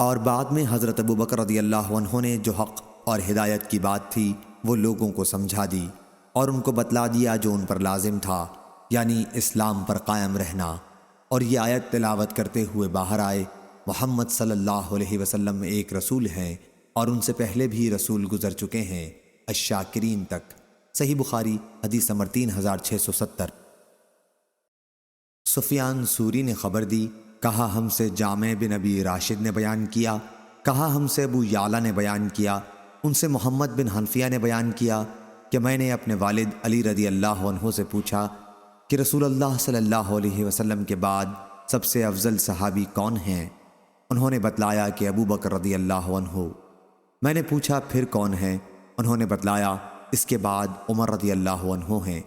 اور بعد میں حضرت ابوبکر رضی اللہ عنہ نے جو حق اور ہدایت کی بات تھی وہ لوگوں کو سمجھا دی اور ان کو بتلا دیا جو ان پر لازم تھا، یعنی اسلام پر قائم رہنا۔ اور یہ آیت تلاوت کرتے ہوئے باہر آئے، محمد صلی اللہ علیہ وسلم ایک رسول ہیں اور ان سے پہلے بھی رسول گزر چکے ہیں، الشاکرین تک۔ صحیح بخاری حدیث نمبر 3670۔ سفیان ثوری نے خبر دی، کہا ہم سے جامع بن ابی راشد نے بیان کیا، کہا ہم سے ابو یعلا نے بیان کیا، ان سے محمد بن حنفیہ نے بیان کیا کہ میں نے اپنے والد علی رضی اللہ عنہ سے پوچھا کہ رسول اللہ صلی اللہ علیہ وسلم کے بعد سب سے افضل صحابی کون ہیں؟ انہوں نے بتلایا کہ ابو بکر رضی اللہ عنہ۔ میں نے پوچھا پھر کون ہیں؟ انہوں نے بتلایا اس کے بعد عمر رضی اللہ عنہ ہیں۔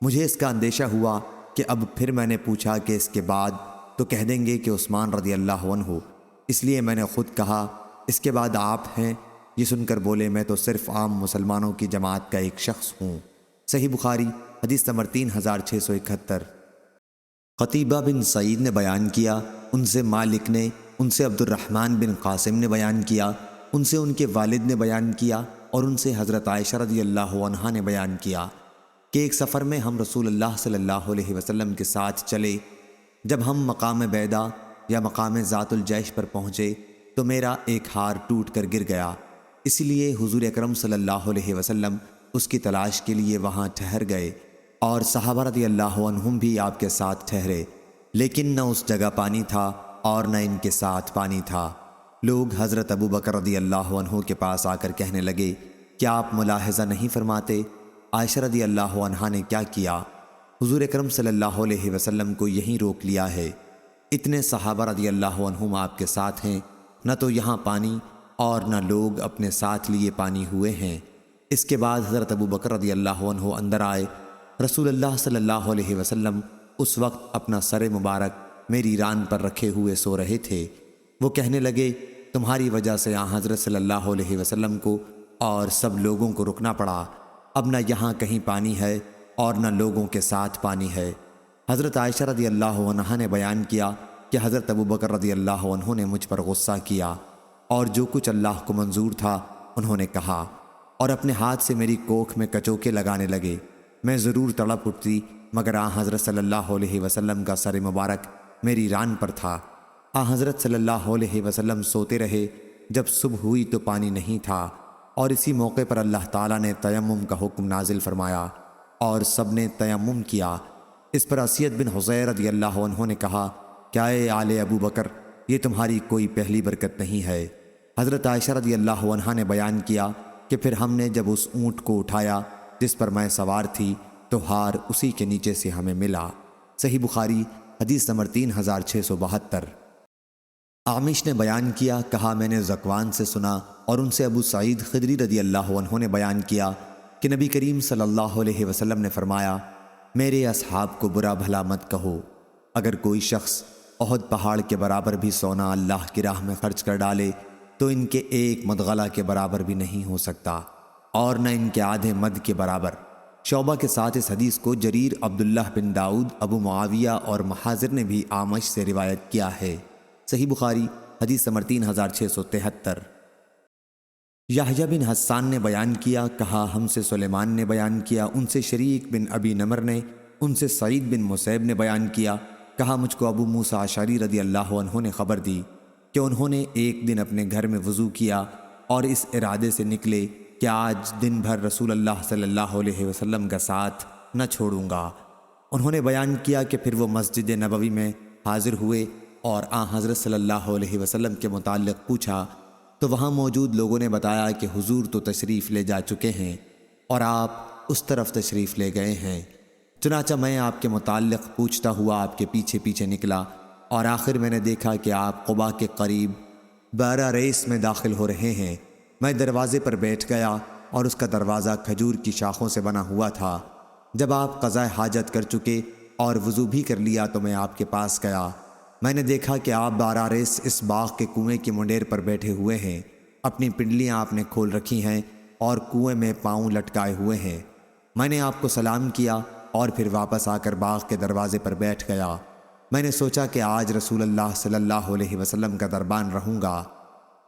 مجھے اس کا اندیشہ ہوا کہ اب پھر میں نے پوچھا کہ اس کے بعد تو کہہ دیں گے کہ عثمان رضی اللہ عنہ، اس لیے میں نے خود کہا اس کے بعد آپ ہیں۔ یہ سن کر بولے میں تو صرف عام مسلمانوں کی جماعت کا ایک شخص ہوں۔ صحیح بخاری حدیث نمبر 3671۔ قتیبہ بن سعید نے بیان کیا، ان سے مالک نے، ان سے عبد الرحمن بن قاسم نے بیان کیا، ان سے ان کے والد نے بیان کیا اور ان سے حضرت عائشہ رضی اللہ عنہا نے بیان کیا کہ ایک سفر میں ہم رسول اللہ صلی اللہ علیہ وسلم کے ساتھ چلے۔ جب ہم مقام بیدا یا مقام ذات الجیش پر پہنچے تو میرا ایک ہار ٹوٹ کر گر گیا، اس لیے حضور اکرم صلی اللہ علیہ وسلم اس کی تلاش کے لیے وہاں ٹھہر گئے اور صحابہ رضی اللہ عنہم بھی آپ کے ساتھ ٹھہرے، لیکن نہ اس جگہ پانی تھا اور نہ ان کے ساتھ پانی تھا۔ لوگ حضرت ابو بکر رضی اللہ عنہ کے پاس آ کر کہنے لگے، کیا آپ ملاحظہ نہیں فرماتے عائشہ رضی اللہ عنہا نے کیا کیا؟ حضور اکرم صلی اللہ علیہ وسلم کو یہیں روک لیا ہے، اتنے صحابہ رضی اللہ عنہم آپ کے ساتھ ہیں، نہ تو یہاں پانی اور نہ لوگ اپنے ساتھ لیے پانی ہوئے ہیں۔ اس کے بعد حضرت ابو بکر رضی اللہ عنہ اندر آئے۔ رسول اللہ صلی اللہ علیہ وسلم اس وقت اپنا سر مبارک میری ران پر رکھے ہوئے سو رہے تھے۔ وہ کہنے لگے، تمہاری وجہ سے حضرت صلی اللہ علیہ وسلم کو اور سب لوگوں کو رکنا پڑا، اب نہ یہاں کہیں پانی ہے اور نہ لوگوں کے ساتھ پانی ہے۔ حضرت عائشہ رضی اللہ عنہا نے بیان کیا کہ حضرت ابو بکر رضی اللہ عنہ نے مجھ پر غصہ کیا اور جو کچھ اللہ کو منظور تھا انہوں نے کہا، اور اپنے ہاتھ سے میری کوکھ میں کچوکے لگانے لگے۔ میں ضرور تڑپ اٹھتی مگر حضرت صلی اللہ علیہ وسلم کا سر مبارک میری ران پر تھا۔ حضرت صلی اللہ علیہ وسلم سوتے رہے، جب صبح ہوئی تو پانی نہیں تھا، اور اسی موقع پر اللہ تعالیٰ نے تیمم کا حکم نازل فرمایا اور سب نے تیمم کیا۔ اس پر اسید بن حضیر رضی اللہ عنہ نے کہا، کیا اے آل ابو بکر، یہ تمہاری کوئی پہلی برکت نہیں ہے؟ حضرت عائشہ رضی اللہ عنہا نے بیان کیا کہ پھر ہم نے جب اس اونٹ کو اٹھایا جس پر میں سوار تھی تو ہار اسی کے نیچے سے ہمیں ملا۔ صحیح بخاری حدیث نمبر 3672۔ عامش نے بیان کیا، کہا میں نے ذکوان سے سنا اور ان سے ابو سعید خدری رضی اللہ عنہ نے بیان کیا کہ نبی کریم صلی اللہ علیہ وسلم نے فرمایا، میرے اصحاب کو برا بھلا مت کہو، اگر کوئی شخص احد پہاڑ کے برابر بھی سونا اللہ کی راہ میں خرچ کر ڈالے تو ان کے ایک مدغلہ کے برابر بھی نہیں ہو سکتا اور نہ ان کے آدھے مد کے برابر۔ شعبہ کے ساتھ اس حدیث کو جریر، عبداللہ بن داؤد، ابو معاویہ اور محاذر نے بھی اعمش سے روایت کیا ہے۔ صحیح بخاری حدیث نمبر 3673۔ یحییٰ بن حسان نے بیان کیا، کہا ہم سے سلیمان نے بیان کیا، ان سے شریک بن ابی نمر نے، ان سے سعید بن مسیب نے بیان کیا، کہا مجھ کو ابو موسیٰ اشعری رضی اللہ عنہ نے خبر دی کہ انہوں نے ایک دن اپنے گھر میں وضو کیا اور اس ارادے سے نکلے کہ آج دن بھر رسول اللہ صلی اللہ علیہ وسلم کا ساتھ نہ چھوڑوں گا۔ انہوں نے بیان کیا کہ پھر وہ مسجد نبوی میں حاضر ہوئے اور حضرت صلی اللہ علیہ وسلم کے متعلق پوچھا تو وہاں موجود لوگوں نے بتایا کہ حضور تو تشریف لے جا چکے ہیں اور آپ اس طرف تشریف لے گئے ہیں۔ چنانچہ میں آپ کے متعلق پوچھتا ہوا آپ کے پیچھے پیچھے نکلا اور آخر میں نے دیکھا کہ آپ قباء کے قریب بارہ ریس میں داخل ہو رہے ہیں۔ میں دروازے پر بیٹھ گیا اور اس کا دروازہ کھجور کی شاخوں سے بنا ہوا تھا۔ جب آپ قضاء حاجت کر چکے اور وضو بھی کر لیا تو میں آپ کے پاس گیا۔ میں نے دیکھا کہ آپ بارہ ریس اس باغ کے کنویں کی منڈیر پر بیٹھے ہوئے ہیں، اپنی پنڈلیاں آپ نے کھول رکھی ہیں اور کنویں میں پاؤں لٹکائے ہوئے ہیں۔ میں نے آپ کو سلام کیا اور پھر واپس آ کر باغ کے دروازے پر بیٹھ گیا۔ میں نے سوچا کہ آج رسول اللہ صلی اللہ علیہ وسلم کا دربان رہوں گا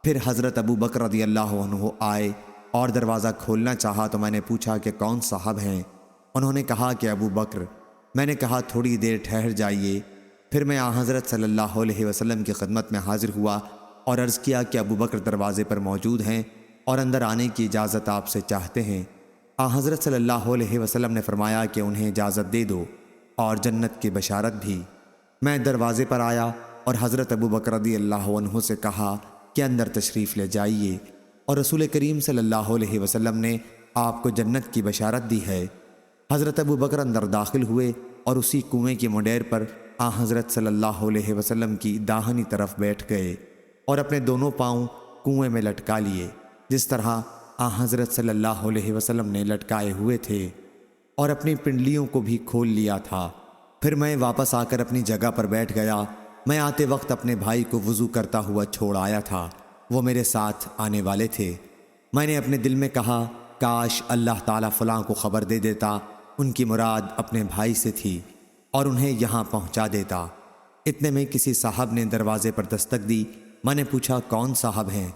پھر حضرت ابو بکر رضی اللہ عنہ آئے اور دروازہ کھولنا چاہا تو میں نے پوچھا کہ کون صاحب ہیں؟ انہوں نے کہا کہ ابو بکر۔ میں نے کہا تھوڑی دیر ٹھہر جائیے۔ پھر میں حضرت صلی اللہ علیہ وسلم کی خدمت میں حاضر ہوا اور عرض کیا کہ ابو بکر دروازے پر موجود ہیں اور اندر آنے کی اجازت آپ سے چاہتے ہیں۔ حضرت صلی اللہ علیہ وسلم نے فرمایا کہ انہیں اجازت دے دو اور جنت کی بشارت بھی۔ میں دروازے پر آیا اور حضرت ابو بکر رضی اللہ عنہ سے کہا کہ اندر تشریف لے جائیے، اور رسول کریم صلی اللہ علیہ وسلم نے آپ کو جنت کی بشارت دی ہے۔ حضرت ابو بکر اندر داخل ہوئے اور اسی کنویں کی منڈیر پر حضرت صلی اللہ علیہ وسلم کی داہنی طرف بیٹھ گئے اور اپنے دونوں پاؤں کنویں میں لٹکا لیے، جس طرح حضرت صلی اللہ علیہ وسلم نے لٹکائے ہوئے تھے، اور اپنی پنڈلیوں کو بھی کھول لیا تھا۔ پھر میں واپس آ کر اپنی جگہ پر بیٹھ گیا۔ میں آتے وقت اپنے بھائی کو وضو کرتا ہوا چھوڑ آیا تھا، وہ میرے ساتھ آنے والے تھے۔ میں نے اپنے دل میں کہا کاش اللہ تعالیٰ فلاں کو خبر دے دیتا، ان کی مراد اپنے بھائی سے تھی، اور انہیں یہاں پہنچا دیتا۔ اتنے میں کسی صاحب نے دروازے پر دستک دی۔ میں نے پوچھا کون صاحب ہیں؟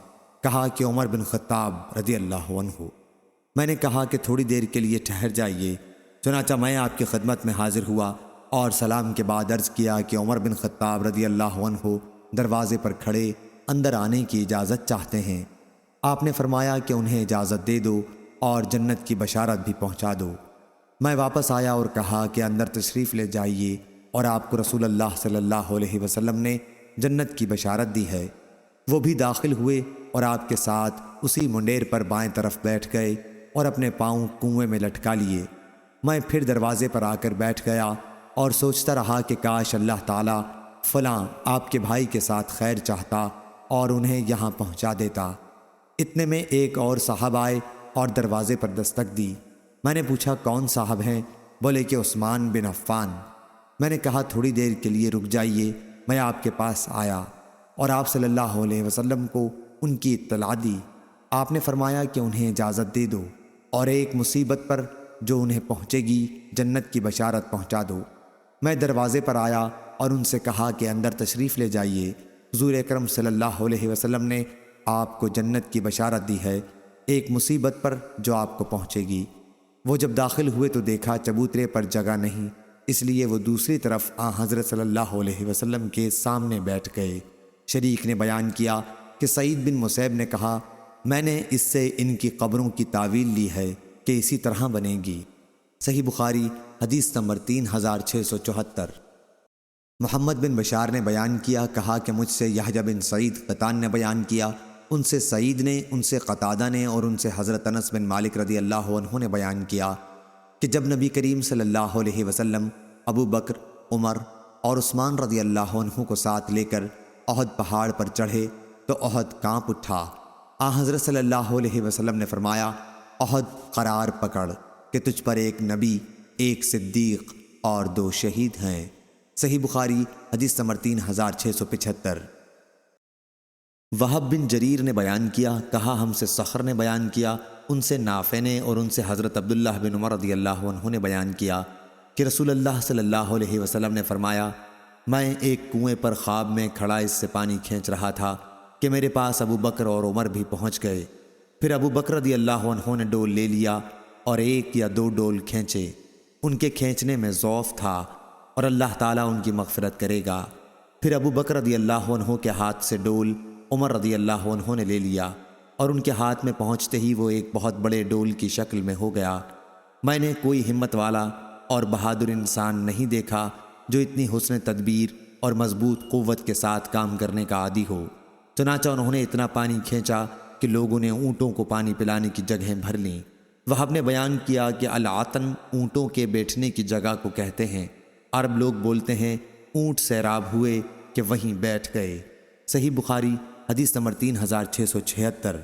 کہا کہ عمر بن خطاب رضی اللہ عنہ۔ میں نے کہا کہ تھوڑی دیر کے لیے ٹھہر جائیے۔ چنانچہ میں آپ کی خدمت میں حاضر ہوا اور سلام کے بعد عرض کیا کہ عمر بن خطاب رضی اللہ عنہ دروازے پر کھڑے اندر آنے کی اجازت چاہتے ہیں۔ آپ نے فرمایا کہ انہیں اجازت دے دو اور جنت کی بشارت بھی پہنچا دو۔ میں واپس آیا اور کہا کہ اندر تشریف لے جائیے، اور آپ کو رسول اللہ صلی اللہ علیہ وسلم نے جنت کی بشارت دی ہے۔ وہ بھی داخل ہوئے اور آپ کے ساتھ اسی منڈیر پر بائیں طرف بیٹھ گئے اور اپنے پاؤں کنویں میں لٹکا لیے۔ میں پھر دروازے پر آ کر بیٹھ گیا اور سوچتا رہا کہ کاش اللہ تعالیٰ فلاں آپ کے بھائی کے ساتھ خیر چاہتا اور انہیں یہاں پہنچا دیتا۔ اتنے میں ایک اور صاحب آئے اور دروازے پر دستک دی۔ میں نے پوچھا کون صاحب ہیں؟ بولے کہ عثمان بن عفان۔ میں نے کہا تھوڑی دیر کے لیے رک جائیے، میں آپ کے پاس آیا اور آپ صلی اللہ علیہ وسلم کو ان کی اطلاع دی۔ آپ نے فرمایا کہ انہیں اجازت دے دو اور ایک مصیبت پر جو انہیں پہنچے گی جنت کی بشارت پہنچا دو۔ میں دروازے پر آیا اور ان سے کہا کہ اندر تشریف لے جائیے، حضور اکرم صلی اللہ علیہ وسلم نے آپ کو جنت کی بشارت دی ہے ایک مصیبت پر جو آپ کو پہنچے گی۔ وہ جب داخل ہوئے تو دیکھا چبوترے پر جگہ نہیں، اس لیے وہ دوسری طرف حضرت صلی اللہ علیہ وسلم کے سامنے بیٹھ گئے۔ شریک نے بیان کیا کہ سعید بن مسیب نے کہا میں نے اس سے ان کی قبروں کی تعویل لی ہے کہ اسی طرح بنے گی۔ صحیح بخاری حدیث نمبر 3674۔ محمد بن بشار نے بیان کیا، کہا کہ مجھ سے یحییٰ بن سعید قطان نے بیان کیا، ان سے سعید نے، ان سے قتادہ نے، اور ان سے حضرت انس بن مالک رضی اللہ عنہ نے بیان کیا کہ جب نبی کریم صلی اللہ علیہ وسلم ابو بکر، عمر اور عثمان رضی اللہ عنہ کو ساتھ لے کر احد پہاڑ پر چڑھے تو احد کانپ اٹھا۔ حضرت صلی اللہ علیہ وسلم نے فرمایا احد قرار پکڑ کہ تجھ پر ایک نبی، ایک صدیق اور 2 شہید ہیں۔ صحیح بخاری حدیث نمبر 3675۔ وہب بن جریر نے بیان کیا، کہا ہم سے صخر نے بیان کیا، ان سے نافع نے، اور ان سے حضرت عبداللہ بن عمر رضی اللہ عنہ نے بیان کیا کہ رسول اللہ صلی اللہ علیہ وسلم نے فرمایا میں ایک کنویں پر خواب میں کھڑا اس سے پانی کھینچ رہا تھا کہ میرے پاس ابو بکر اور عمر بھی پہنچ گئے۔ پھر ابو بکر رضی اللہ عنہ نے ڈول لے لیا اور 1 یا 2 ڈول کھینچے۔ ان کے کھینچنے میں ضعف تھا اور اللہ تعالیٰ ان کی مغفرت کرے گا۔ پھر ابو بکر رضی اللہ عنہ کے ہاتھ سے ڈول عمر رضی اللہ عنہ نے لے لیا، اور ان کے ہاتھ میں پہنچتے ہی وہ ایک بہت بڑے ڈول کی شکل میں ہو گیا۔ میں نے کوئی ہمت والا اور بہادر انسان نہیں دیکھا جو اتنی حسن تدبیر اور مضبوط قوت کے ساتھ کام کرنے کا عادی ہو۔ چنانچہ انہوں نے اتنا پانی کھینچا کہ لوگوں نے اونٹوں کو پانی پلانے کی جگہیں بھر لیں۔ وہب نے بیان کیا کہ العطن اونٹوں کے بیٹھنے کی جگہ کو کہتے ہیں۔ عرب لوگ بولتے ہیں اونٹ سیراب ہوئے کہ وہیں بیٹھ گئے۔ صحیح بخاری حدیث نمبر 3676۔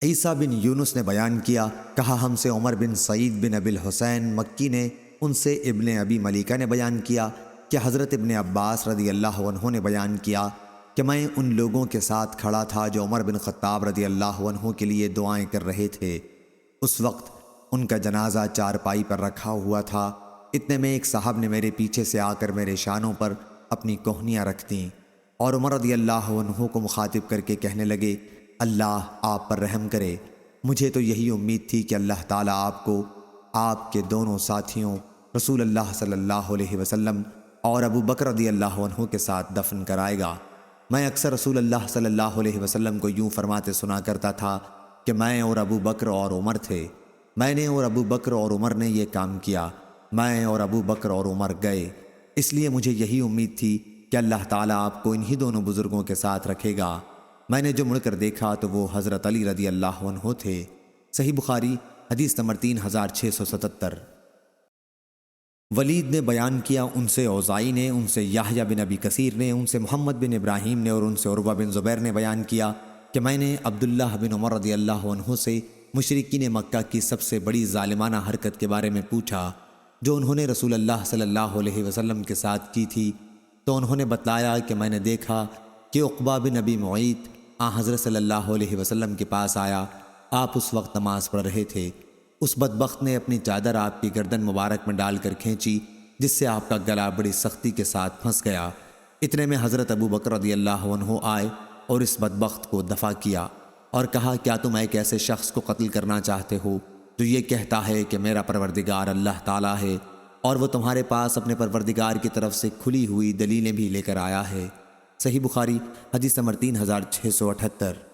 عیسیٰ بن یونس نے بیان کیا، کہا ہم سے عمر بن سعید بن ابی الحسین مکی نے، ان سے ابن ابی ملیکہ نے بیان کیا کہ حضرت ابن عباس رضی اللہ عنہ نے بیان کیا کہ میں ان لوگوں کے ساتھ کھڑا تھا جو عمر بن خطاب رضی اللہ عنہ کے لیے دعائیں کر رہے تھے۔ اس وقت ان کا جنازہ چارپائی پر رکھا ہوا تھا۔ اتنے میں ایک صاحب نے میرے پیچھے سے آ کر میرے شانوں پر اپنی کوہنیاں رکھ دیں۔ اور عمر رضی اللہ عنہ کو مخاطب کر کے کہنے لگے، اللہ آپ پر رحم کرے، مجھے تو یہی امید تھی کہ اللہ تعالیٰ آپ کو آپ کے دونوں ساتھیوں رسول اللہ صلی اللہ علیہ وسلم اور ابو بکر رضی اللہ عنہ کے ساتھ دفن کرائے گا۔ میں اکثر رسول اللہ صلی اللہ علیہ وسلم کو یوں فرماتے سنا کرتا تھا کہ میں اور ابو بکر اور عمر تھے، میں نے اور ابو بکر اور عمر نے یہ کام کیا، میں اور ابو بکر اور عمر گئے، اس لیے مجھے یہی امید تھی کہ اللہ تعالیٰ آپ کو انہی دونوں بزرگوں کے ساتھ رکھے گا۔ میں نے جو مڑ کر دیکھا تو وہ حضرت علی رضی اللہ عنہ تھے۔ صحیح بخاری حدیث نمبر 3677۔ ولید نے بیان کیا، ان سے اوزائی نے، ان سے یحییٰ بن ابی کثیر نے، ان سے محمد بن ابراہیم نے اور ان سے عروہ بن زبیر نے بیان کیا کہ میں نے عبداللہ بن عمر رضی اللہ عنہ سے مشرکین مکہ کی سب سے بڑی ظالمانہ حرکت کے بارے میں پوچھا جو انہوں نے رسول اللہ صلی اللہ علیہ وسلم کے ساتھ کی تھی، تو انہوں نے بتلایا کہ میں نے دیکھا کہ عقبہ بن ابی معیط حضرت صلی اللہ علیہ وسلم کے پاس آیا، آپ اس وقت نماز پڑھ رہے تھے، اس بدبخت نے اپنی چادر آپ کی گردن مبارک میں ڈال کر کھینچی جس سے آپ کا گلا بڑی سختی کے ساتھ پھنس گیا۔ اتنے میں حضرت ابو بکر رضی اللہ عنہ آئے اور اس بدبخت کو دفع کیا اور کہا، کیا تم ایک ایسے شخص کو قتل کرنا چاہتے ہو جو یہ کہتا ہے کہ میرا پروردگار اللہ تعالیٰ ہے اور وہ تمہارے پاس اپنے پروردگار کی طرف سے کھلی ہوئی دلیلیں بھی لے کر آیا ہے؟ صحیح بخاری حدیث نمبر 3678۔